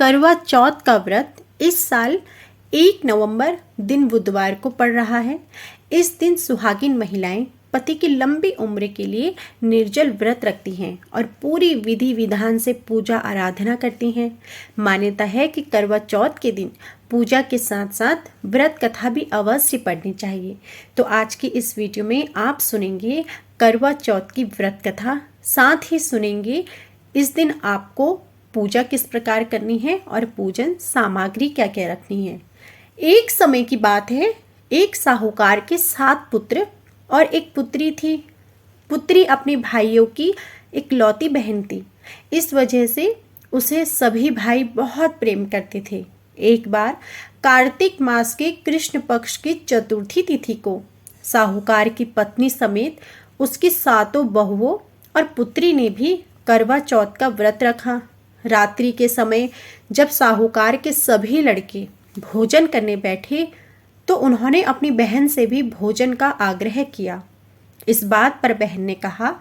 करवा चौथ का व्रत इस साल 1 नवंबर दिन बुधवार को पड़ रहा है। इस दिन सुहागिन महिलाएं पति की लंबी उम्र के लिए निर्जल व्रत रखती हैं और पूरी विधि विधान से पूजा आराधना करती हैं। मान्यता है कि करवा चौथ के दिन पूजा के साथ साथ व्रत कथा भी अवश्य पढ़नी चाहिए। तो आज की इस वीडियो में आप सुनेंगे करवा चौथ की व्रत कथा, साथ ही सुनेंगे इस दिन आपको पूजा किस प्रकार करनी है और पूजन सामग्री क्या क्या रखनी है। एक समय की बात है, एक साहूकार के 7 पुत्र और एक पुत्री थी। पुत्री अपने भाइयों की इकलौती बहन थी, इस वजह से उसे सभी भाई बहुत प्रेम करते थे। एक बार कार्तिक मास के कृष्ण पक्ष की चतुर्थी तिथि को साहूकार की पत्नी समेत उसकी 7 बहुओं और पुत्री ने भी करवा चौथ का व्रत रखा। रात्रि के समय जब साहूकार के सभी लड़के भोजन करने बैठे तो उन्होंने अपनी बहन से भी भोजन का आग्रह किया। इस बात पर बहन ने कहा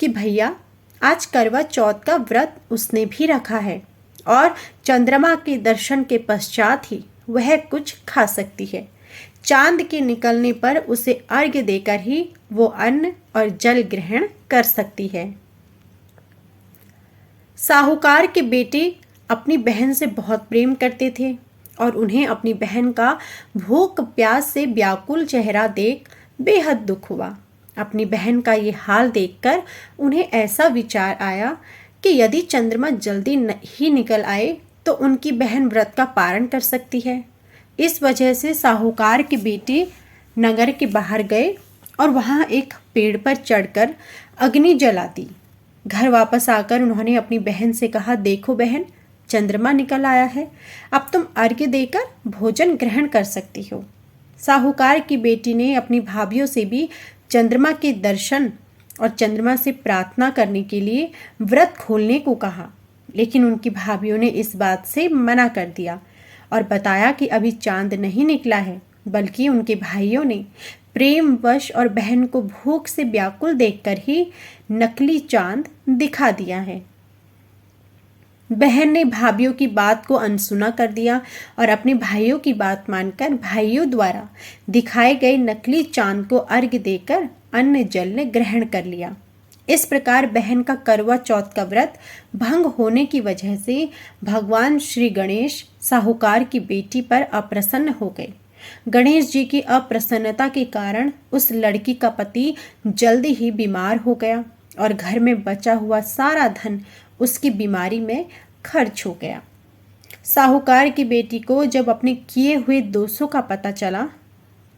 कि भैया, आज करवा चौथ का व्रत उसने भी रखा है और चंद्रमा के दर्शन के पश्चात ही वह कुछ खा सकती है। चांद के निकलने पर उसे अर्घ्य देकर ही वो अन्न और जल ग्रहण कर सकती है। साहूकार के बेटे अपनी बहन से बहुत प्रेम करते थे और उन्हें अपनी बहन का भूख प्यास से व्याकुल चेहरा देख बेहद दुख हुआ। अपनी बहन का ये हाल देखकर उन्हें ऐसा विचार आया कि यदि चंद्रमा जल्दी ही निकल आए तो उनकी बहन व्रत का पारण कर सकती है। इस वजह से साहूकार के बेटे नगर के बाहर गए और वहाँ एक पेड़ पर चढ़कर अग्नि जला दी। घर वापस आकर उन्होंने अपनी बहन से कहा, देखो बहन, चंद्रमा निकल आया है, अब तुम अर्घ्य देकर भोजन ग्रहण कर सकती हो। साहूकार की बेटी ने अपनी भाभियों से भी चंद्रमा के दर्शन और चंद्रमा से प्रार्थना करने के लिए व्रत खोलने को कहा, लेकिन उनकी भाभियों ने इस बात से मना कर दिया और बताया कि अभी चांद नहीं निकला है, बल्कि उनके भाइयों ने प्रेमवश और बहन को भूख से व्याकुल देखकर ही नकली चांद दिखा दिया है। बहन ने भाइयों की बात को अनसुना कर दिया और अपने भाइयों की बात मानकर भाइयों द्वारा दिखाए गए नकली चांद को अर्घ्य देकर अन्न जल ने ग्रहण कर लिया। इस प्रकार बहन का करवा चौथ का व्रत भंग होने की वजह से भगवान श्री गणेश साहूकार की बेटी पर अप्रसन्न हो गए। गणेश जी की अप्रसन्नता के कारण उस लड़की का पति जल्दी ही बीमार हो गया और घर में बचा हुआ सारा धन उसकी बीमारी में खर्च हो गया। साहूकार की बेटी को जब अपने किए हुए दोषों का पता चला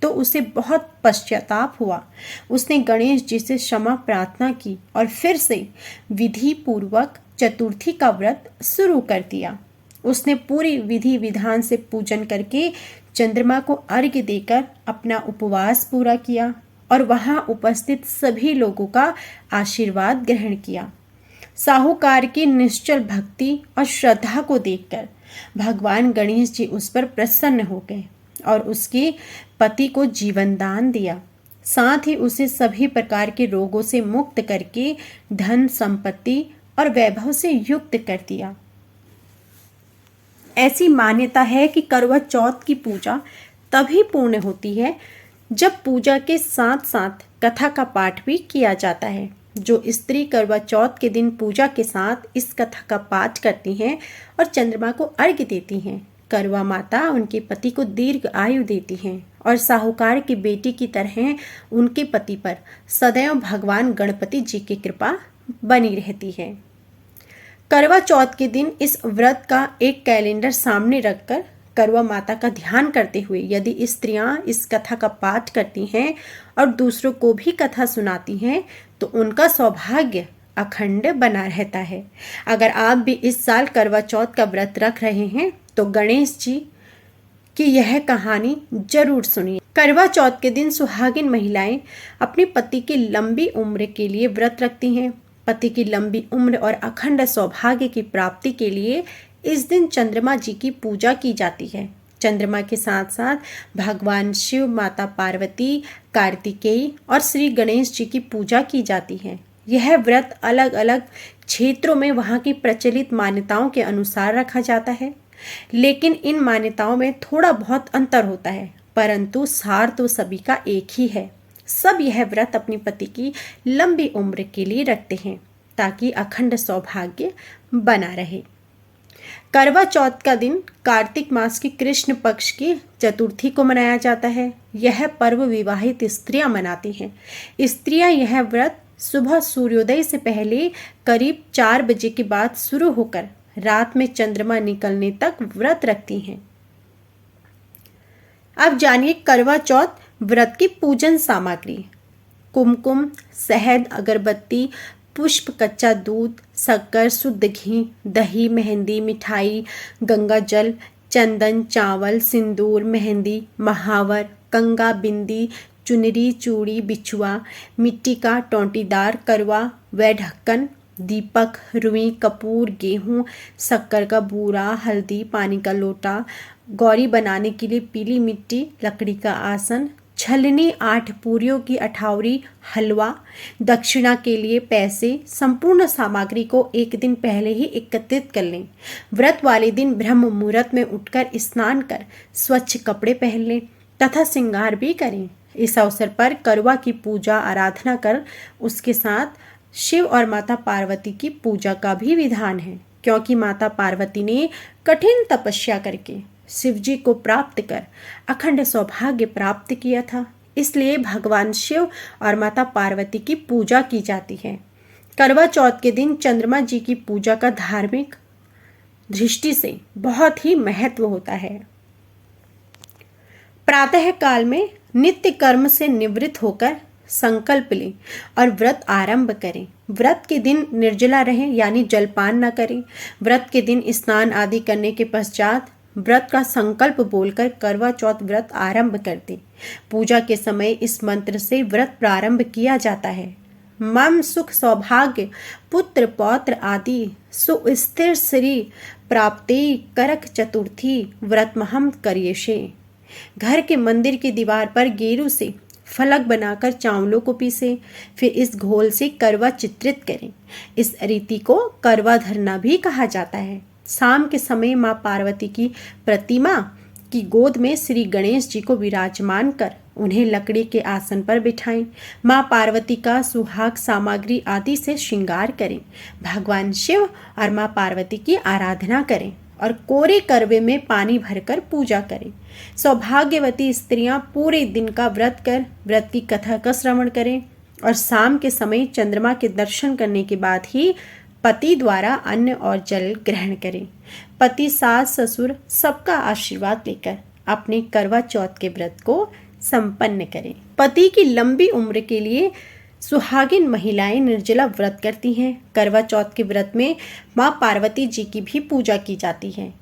तो उसे बहुत पश्चाताप हुआ। उसने गणेश जी से क्षमा प्रार्थना की और फिर से विधि पूर्वक चतुर्थी का व्रत शुरू कर दिया। उसने पूरी विधि विधान से पूजन करके चंद्रमा को अर्घ्य देकर अपना उपवास पूरा किया और वहां उपस्थित सभी लोगों का आशीर्वाद ग्रहण किया। साहूकार की निश्चल भक्ति और श्रद्धा को देखकर भगवान गणेश जी उस पर प्रसन्न हो गए और उसके पति को जीवन दान दिया। साथ ही उसे सभी प्रकार के रोगों से मुक्त करके धन संपत्ति और वैभव से युक्त कर दिया। ऐसी मान्यता है कि करवा चौथ की पूजा तभी पूर्ण होती है जब पूजा के साथ साथ कथा का पाठ भी किया जाता है। जो स्त्री करवा चौथ के दिन पूजा के साथ इस कथा का पाठ करती हैं और चंद्रमा को अर्घ्य देती हैं, करवा माता उनके पति को दीर्घ आयु देती हैं और साहूकार की बेटी की तरह उनके पति पर सदैव भगवान गणपति जी की कृपा बनी रहती है। करवा चौथ के दिन इस व्रत का एक कैलेंडर सामने रखकर करवा माता का ध्यान करते हुए यदि स्त्रियां इस कथा का पाठ करती हैं और दूसरों को भी कथा सुनाती हैं तो उनका सौभाग्य अखंड बना रहता है। अगर आप भी इस साल करवा चौथ का व्रत रख रहे हैं तो गणेश जी की यह कहानी जरूर सुनिए। करवा चौथ के दिन सुहागिन महिलाएं अपने पति की लंबी उम्र के लिए व्रत रखती हैं। पति की लंबी उम्र और अखंड सौभाग्य की प्राप्ति के लिए इस दिन चंद्रमा जी की पूजा की जाती है। चंद्रमा के साथ साथ भगवान शिव, माता पार्वती, कार्तिकेय और श्री गणेश जी की पूजा की जाती है। यह व्रत अलग अलग क्षेत्रों में वहाँ की प्रचलित मान्यताओं के अनुसार रखा जाता है। लेकिन इन मान्यताओं में थोड़ा बहुत अंतर होता है, परंतु सार तो सभी का एक ही है। सब यह व्रत अपने पति की लंबी उम्र के लिए रखते हैं ताकि अखंड सौभाग्य बना रहे। करवा चौथ का दिन कार्तिक मास की कृष्ण पक्ष की चतुर्थी को मनाया जाता है। यह पर्व विवाहित स्त्रियां मनाती हैं। स्त्रियां यह व्रत सुबह सूर्योदय से पहले करीब 4 बजे के बाद शुरू होकर रात में चंद्रमा निकलने तक व्रत रखती हैं। अब जानिए करवा चौथ व्रत की पूजन सामग्री। कुमकुम, शहद, अगरबत्ती, पुष्प, कच्चा दूध, शक्कर, शुद्ध घी, दही, मेहंदी, मिठाई, गंगा जल, चंदन, चावल, सिंदूर, मेहंदी, महावर, कंगा, बिंदी, चुनरी, चूड़ी, बिछुआ, मिट्टी का टोंटीदार करवा व ढक्कन, दीपक, रुई, कपूर, गेहूं, शक्कर का बूरा, हल्दी, पानी का लोटा, गौरी बनाने के लिए पीली मिट्टी, लकड़ी का आसन, छलनी, 8 पूरियों की अठावरी, हलवा, दक्षिणा के लिए पैसे। संपूर्ण सामग्री को एक दिन पहले ही एकत्रित कर लें। व्रत वाले दिन ब्रह्म मुहूर्त में उठकर स्नान कर स्वच्छ कपड़े पहन लें तथा श्रृंगार भी करें। इस अवसर पर करवा की पूजा आराधना कर उसके साथ शिव और माता पार्वती की पूजा का भी विधान है, क्योंकि माता पार्वती ने कठिन तपस्या करके शिव जी को प्राप्त कर अखंड सौभाग्य प्राप्त किया था। इसलिए भगवान शिव और माता पार्वती की पूजा की जाती है। करवा चौथ के दिन चंद्रमा जी की पूजा का धार्मिक दृष्टि से बहुत ही महत्व होता है। प्रातः काल में नित्य कर्म से निवृत्त होकर संकल्प लें और व्रत आरंभ करें। व्रत के दिन निर्जला रहें, यानी जलपान न करें। व्रत के दिन स्नान आदि करने के पश्चात व्रत का संकल्प बोलकर करवा चौथ व्रत आरंभ कर दें। पूजा के समय इस मंत्र से व्रत प्रारंभ किया जाता है। मम सुख सौभाग्य पुत्र पौत्र आदि सुस्थिर श्री प्राप्ति करक चतुर्थी व्रतमहम करियेशे। घर के मंदिर की दीवार पर गेरू से फलक बनाकर चावलों को पीसें, फिर इस घोल से करवा चित्रित करें। इस रीति को करवा धरना भी कहा जाता है। शाम के समय मां पार्वती की प्रतिमा की गोद में श्री गणेश जी को विराजमान कर उन्हें लकड़ी के आसन पर बिठाएं। मां पार्वती का सुहाग सामग्री आदि से श्रृंगार करें। भगवान शिव और मां पार्वती की आराधना करें और कोरे करवे में पानी भरकर पूजा करें। सौभाग्यवती स्त्रियां पूरे दिन का व्रत कर व्रत की कथा का श्रवण करें और शाम के समय चंद्रमा के दर्शन करने के बाद ही पति द्वारा अन्न और जल ग्रहण करें। पति, सास, ससुर सबका आशीर्वाद लेकर अपने करवा चौथ के व्रत को संपन्न करें। पति की लंबी उम्र के लिए सुहागिन महिलाएं निर्जला व्रत करती हैं। करवा चौथ के व्रत में मां पार्वती जी की भी पूजा की जाती है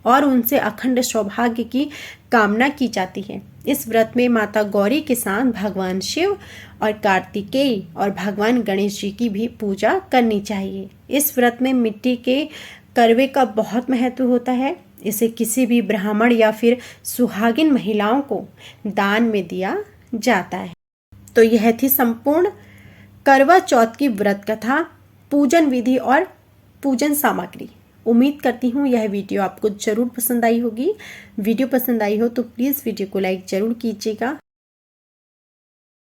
और उनसे अखंड सौभाग्य की कामना की जाती है। इस व्रत में माता गौरी के साथ भगवान शिव और कार्तिकेय और भगवान गणेश जी की भी पूजा करनी चाहिए। इस व्रत में मिट्टी के करवे का बहुत महत्व होता है। इसे किसी भी ब्राह्मण या फिर सुहागिन महिलाओं को दान में दिया जाता है। तो यह थी संपूर्ण करवा चौथ की व्रत कथा, पूजन विधि और पूजन सामग्री। उम्मीद करती हूँ यह वीडियो आपको ज़रूर पसंद आई होगी। वीडियो पसंद आई हो तो प्लीज़ वीडियो को लाइक ज़रूर कीजिएगा।